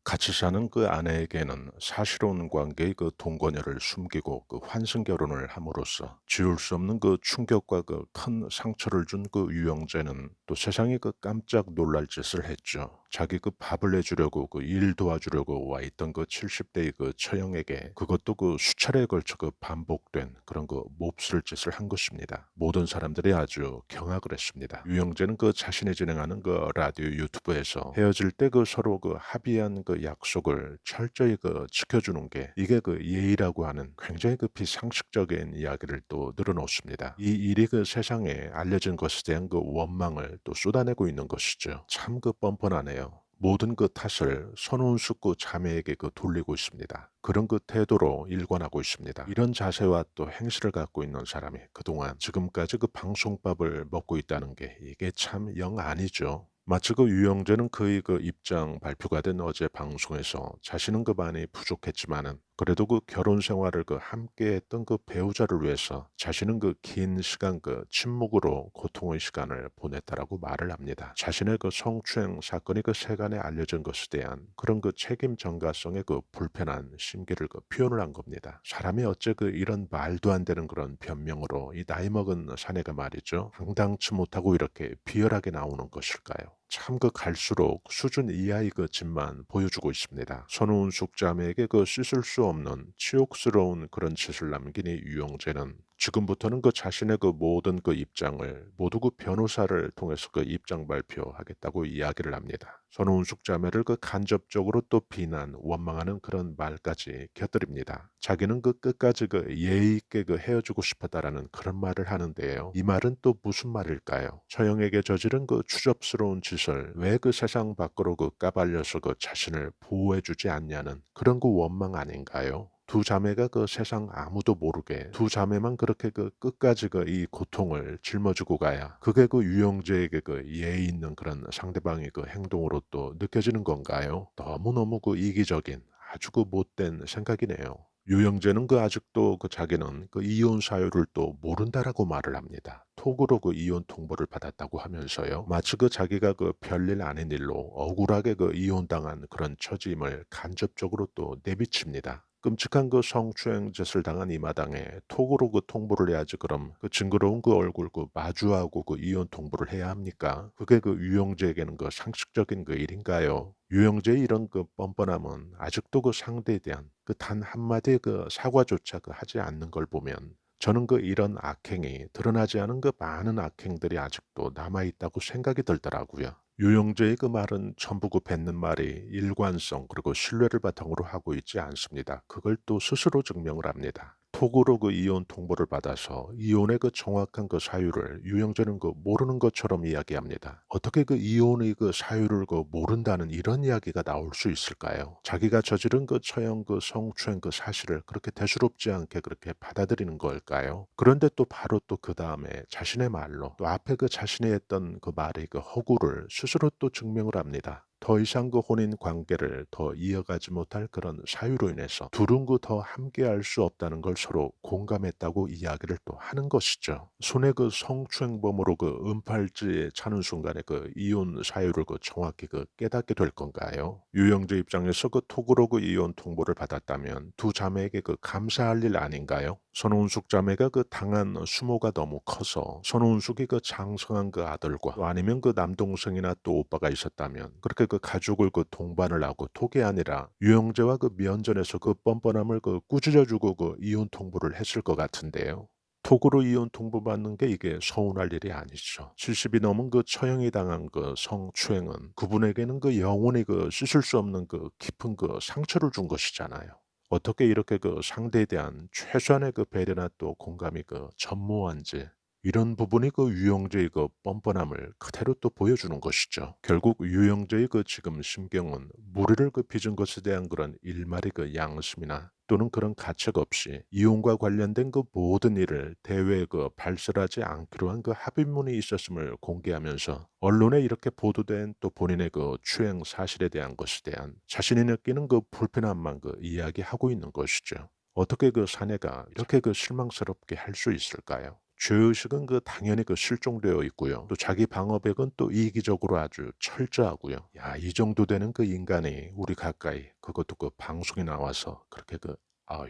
같이 사는 그 아내에게는 사실혼 관계의 그 동거녀를 숨기고 그 환승 결혼을 함으로써 지울 수 없는 그 충격과 그 큰 상처를 준 그 유영재는 또 세상에 그 깜짝 놀랄 짓을 했죠. 자기 그 밥을 내주려고 그 일 도와주려고 와 있던 그 70대의 그 처형에게 그것도 그 수차례에 걸쳐 그 반복된 그런 그 몹쓸 짓을 한 것입니다. 모든 사람들이 아주 경악을 했습니다. 유영재는 그 자신이 진행하는 그 라디오 유튜브에서 헤어질 때 그 서로 그 합의한 그 약속을 철저히 그 지켜주는 게 이게 그 예의라고 하는 굉장히 그 비상식적인 이야기를 또 늘어놓습니다. 이 일이 그 세상에 알려진 것에 대한 그 원망을 또 쏟아내고 있는 것이죠. 참 그 뻔뻔하네요. 모든 그 탓을 손은숙 그 자매에게 그 돌리고 있습니다. 그런 그 태도로 일관하고 있습니다. 이런 자세와 또 행실을 갖고 있는 사람이 그동안 지금까지 그 방송밥을 먹고 있다는 게 이게 참 영 아니죠. 마치 그 유영재는 그의 그 입장 발표가 된 어제 방송에서 자신은 그 많이 부족했지만은 그래도 그 결혼 생활을 그 함께했던 그 배우자를 위해서 자신은 그 긴 시간 그 침묵으로 고통의 시간을 보냈다라고 말을 합니다. 자신의 그 성추행 사건이 그 세간에 알려진 것에 대한 그런 그 책임 전가성의 그 불편한 심기를 그 표현을 한 겁니다. 사람이 어째 그 이런 말도 안 되는 그런 변명으로 이 나이 먹은 사내가 말이죠. 당당치 못하고 이렇게 비열하게 나오는 것일까요? 참 그 갈수록 수준 이하의 그 짓만 보여주고 있습니다. 손은숙 자매에게 그 씻을 수 없는 치욕스러운 그런 짓을 남긴 이 유영재는 지금부터는 그 자신의 그 모든 그 입장을 모두 그 변호사를 통해서 그 입장 발표하겠다고 이야기를 합니다. 손은숙 자매를 그 간접적으로 또 비난, 원망하는 그런 말까지 곁들입니다. 자기는 그 끝까지 그 예의 있게 그 헤어지고 싶었다라는 그런 말을 하는데요. 이 말은 또 무슨 말일까요? 처형에게 저지른 그 추접스러운 짓을 왜 그 세상 밖으로 그 까발려서 그 자신을 보호해주지 않냐는 그런 그 원망 아닌가요? 두 자매가 그 세상 아무도 모르게 두 자매만 그렇게 그 끝까지 그 이 고통을 짊어지고 가야 그게 그 유영재에게 그 예의 있는 그런 상대방의 그 행동으로 또 느껴지는 건가요? 너무너무 그 이기적인 아주 그 못된 생각이네요. 유영재는 그 아직도 그 자기는 그 이혼 사유를 또 모른다라고 말을 합니다. 톡으로 그 이혼 통보를 받았다고 하면서요. 마치 그 자기가 그 별일 아닌 일로 억울하게 그 이혼당한 그런 처짐을 간접적으로 또 내비칩니다. 끔찍한 그 성추행 짓을 당한 이 마당에 톡으로 그 통보를 해야지 그럼 그 징그러운 그 얼굴 그 마주하고 그 이혼 통보를 해야 합니까? 그게 그 유영재에게는 그 상식적인 그 일인가요? 유영재의 이런 그 뻔뻔함은 아직도 그 상대에 대한 그 단 한마디의 그 사과조차 그 하지 않는 걸 보면 저는 그 이런 악행이 드러나지 않은 그 많은 악행들이 아직도 남아있다고 생각이 들더라고요. 유영재의 그 말은 전부 그 뱉는 말이 일관성 그리고 신뢰를 바탕으로 하고 있지 않습니다. 그걸 또 스스로 증명을 합니다. 톡으로 그 이혼 통보를 받아서 이혼의 그 정확한 그 사유를 유영재는 그 모르는 것처럼 이야기합니다. 어떻게 그 이혼의 그 사유를 그 모른다는 이런 이야기가 나올 수 있을까요? 자기가 저지른 그 처형 그 성추행 그 사실을 그렇게 대수롭지 않게 그렇게 받아들이는 걸까요? 그런데 또 바로 또 그 다음에 자신의 말로 또 앞에 그 자신이 했던 그 말의 그 허구를 스스로 또 증명을 합니다. 더 이상 그 혼인 관계를 더 이어가지 못할 그런 사유로 인해서 둘은 그 더 함께할 수 없다는 걸 서로 공감했다고 이야기를 또 하는 것이죠. 손에 그 성추행범으로 그 은팔찌에 차는 순간에 그 이혼 사유를 그 정확히 그 깨닫게 될 건가요? 유영재 입장에서 그 톡으로 그 이혼 통보를 받았다면 두 자매에게 그 감사할 일 아닌가요? 손은숙 자매가 그 당한 수모가 너무 커서 손은숙이 그 장성한 그 아들과 또 아니면 그 남동생이나 또 오빠가 있었다면 그렇게 그 가족을 그 동반을 하고 톡이 아니라 유영재와 그 면전에서 그 뻔뻔함을 그 꾸짖어주고 그 이혼 통보를 했을 것 같은데요. 톡으로 이혼 통보받는 게 이게 서운할 일이 아니죠. 70이 넘은 그 처형이 당한 그 성추행은 그분에게는 그 영원히 그 씻을 수 없는 그 깊은 그 상처를 준 것이잖아요. 어떻게 이렇게 그 상대에 대한 최소한의 그 배려나 또 공감이 그 전무한지 이런 부분이 그 유영재의 그 뻔뻔함을 그대로 또 보여주는 것이죠. 결국 유영재의 그 지금 심경은 무리를 그 빚은 것에 대한 그런 일말의 그 양심이나 또는 그런 가책 없이 이혼과 관련된 그 모든 일을 대외에 그 발설하지 않기로 한 그 합의문이 있었음을 공개하면서 언론에 이렇게 보도된 또 본인의 그 추행 사실에 대한 것에 대한 자신이 느끼는 그 불편함만 그 이야기하고 있는 것이죠. 어떻게 그 사내가 이렇게 그 실망스럽게 할 수 있을까요? 죄의식은 그 당연히 그 실종되어 있고요. 또 자기 방어백은 또 이기적으로 아주 철저하고요. 야, 이 정도 되는 그 인간이 우리 가까이 그것도 그 방송에 나와서 그렇게 그 아휴.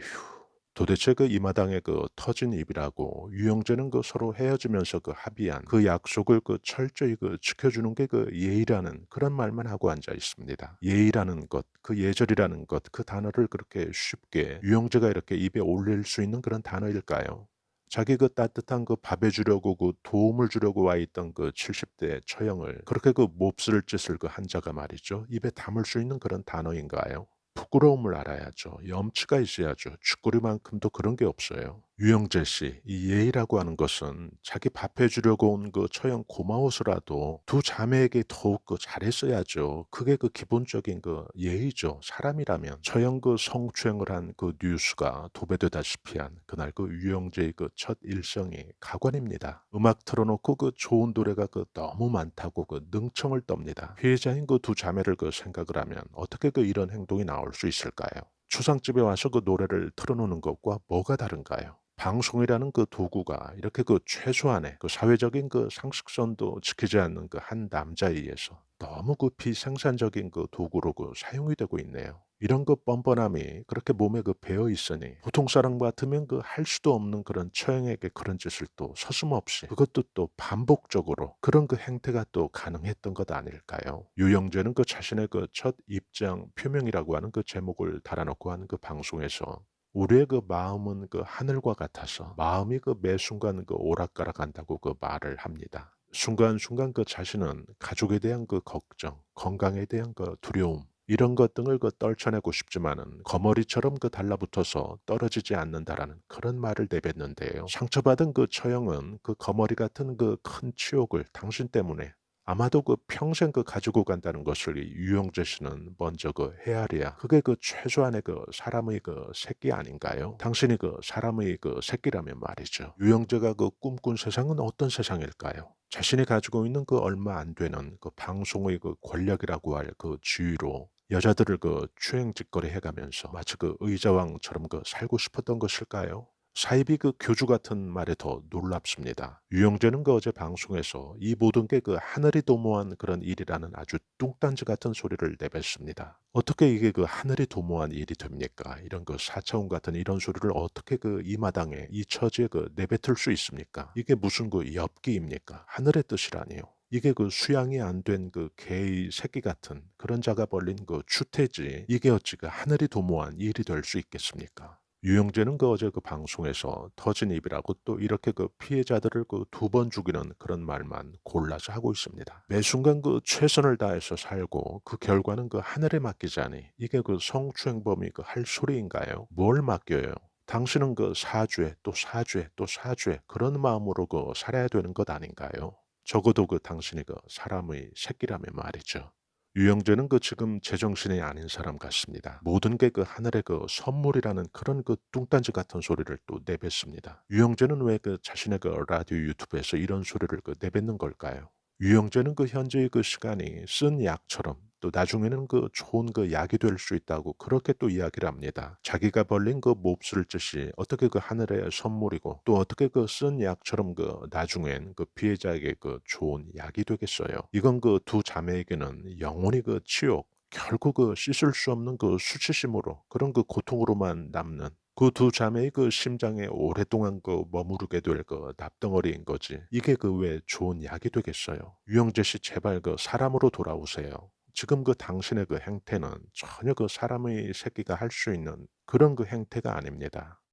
도대체 그 이 마당에 그 터진 입이라고 유영재는 그 서로 헤어지면서 그 합의한 그 약속을 그 철저히 그 지켜주는 게 그 예의라는 그런 말만 하고 앉아 있습니다. 예의라는 것, 그 예절이라는 것, 그 단어를 그렇게 쉽게 유영재가 이렇게 입에 올릴 수 있는 그런 단어일까요? 자기 그 따뜻한 그 밥해 주려고 그 도움을 주려고 와 있던 그 70대 처형을 그렇게 그 몹쓸 짓을 그 한 자가 말이죠. 입에 담을 수 있는 그런 단어인가요? 부끄러움을 알아야죠. 염치가 있어야죠. 쥐꼬리만큼도 그런 게 없어요. 유영재 씨, 이 예의라고 하는 것은 자기 밥해 주려고 온 그 처형 고마워서라도 두 자매에게 더욱 그 잘했어야죠. 그게 그 기본적인 그 예의죠. 사람이라면 처형 그 성추행을 한 그 뉴스가 도배되다시피 한 그날 그 유영재의 그 첫 일성이 가관입니다. 음악 틀어놓고 그 좋은 노래가 그 너무 많다고 그 능청을 떱니다. 피해자인 그 두 자매를 그 생각을 하면 어떻게 그 이런 행동이 나올 수 있을까요? 초상집에 와서 그 노래를 틀어놓는 것과 뭐가 다른가요? 방송이라는 그 도구가 이렇게 그 최소한의 그 사회적인 그 상식선도 지키지 않는 그 한 남자에 의해서 너무 그 비생산적인 그 도구로 그 사용이 되고 있네요. 이런 그 뻔뻔함이 그렇게 몸에 그 배어 있으니 보통 사람 같으면 그 할 수도 없는 그런 처형에게 그런 짓을 또 서슴없이 그것도 또 반복적으로 그런 그 행태가 또 가능했던 것 아닐까요? 유영재는 그 자신의 그 첫 입장 표명이라고 하는 그 제목을 달아놓고 하는 그 방송에서 우리의 그 마음은 그 하늘과 같아서 마음이 그 매 순간 그 오락가락한다고 그 말을 합니다. 순간순간 그 자신은 가족에 대한 그 걱정, 건강에 대한 그 두려움, 이런 것 등을 그 떨쳐내고 싶지만은 거머리처럼 그 달라붙어서 떨어지지 않는다라는 그런 말을 내뱉는데요. 상처받은 그 처형은 그 거머리 같은 그 큰 치욕을 당신 때문에 아마도 그 평생 그 가지고 간다는 것을 이 유영재 씨는 먼저 그 헤아려야 그게 그 최소한의 그 사람의 그 새끼 아닌가요? 당신이 그 사람의 그 새끼라면 말이죠. 유영재가 그 꿈꾼 세상은 어떤 세상일까요? 자신이 가지고 있는 그 얼마 안 되는 그 방송의 그 권력이라고 할 그 지위로 여자들을 그 추행짓거리 해가면서 마치 그 의자왕처럼 그 살고 싶었던 것일까요? 사이비 그 교주 같은 말에 더 놀랍습니다. 유영재는 그 어제 방송에서 이 모든 게 그 하늘이 도모한 그런 일이라는 아주 뚱딴지 같은 소리를 내뱉습니다. 어떻게 이게 그 하늘이 도모한 일이 됩니까? 이런 그 사차원 같은 이런 소리를 어떻게 그 이 마당에 이 처지에 그 내뱉을 수 있습니까? 이게 무슨 그 엽기입니까? 하늘의 뜻이라니요. 이게 그 수양이 안 된 그 개의 새끼 같은 그런 자가 벌린 그 추태지 이게 어찌 그 하늘이 도모한 일이 될 수 있겠습니까? 유영재는 그 어제 그 방송에서 터진 입이라고 또 이렇게 그 피해자들을 그 두 번 죽이는 그런 말만 골라서 하고 있습니다. 매 순간 그 최선을 다해서 살고 그 결과는 그 하늘에 맡기자니 이게 그 성추행범이 그 할 소리인가요? 뭘 맡겨요? 당신은 그 사죄 또 사죄 또 사죄 그런 마음으로 그 살아야 되는 것 아닌가요? 적어도 그 당신이 그 사람의 새끼라면 말이죠. 유영재는 그 지금 제정신이 아닌 사람 같습니다. 모든 게 그 하늘의 그 선물이라는 그런 그 뚱딴지 같은 소리를 또 내뱉습니다. 유영재는 왜 그 자신의 그 라디오 유튜브에서 이런 소리를 그 내뱉는 걸까요? 유영재는 그 현재의 그 시간이 쓴 약처럼 또 나중에는 그 좋은 그 약이 될 수 있다고 그렇게 또 이야기를 합니다. 자기가 벌린 그 몹쓸 짓이 어떻게 그 하늘의 선물이고 또 어떻게 그 쓴 약처럼 그 나중엔 그 피해자에게 그 좋은 약이 되겠어요. 이건 그 두 자매에게는 영원히 그 치욕, 결국 그 씻을 수 없는 그 수치심으로 그런 그 고통으로만 남는 그 두 자매의 그 심장에 오랫동안 그 머무르게 될 그 납덩어리인 거지. 이게 그 왜 좋은 약이 되겠어요. 유영재 씨 제발 그 사람으로 돌아오세요. 지금 그 당신의 그 행태는 전혀 그 사람의 새끼가 할 수 있는 그런 그 행태가 아닙니다.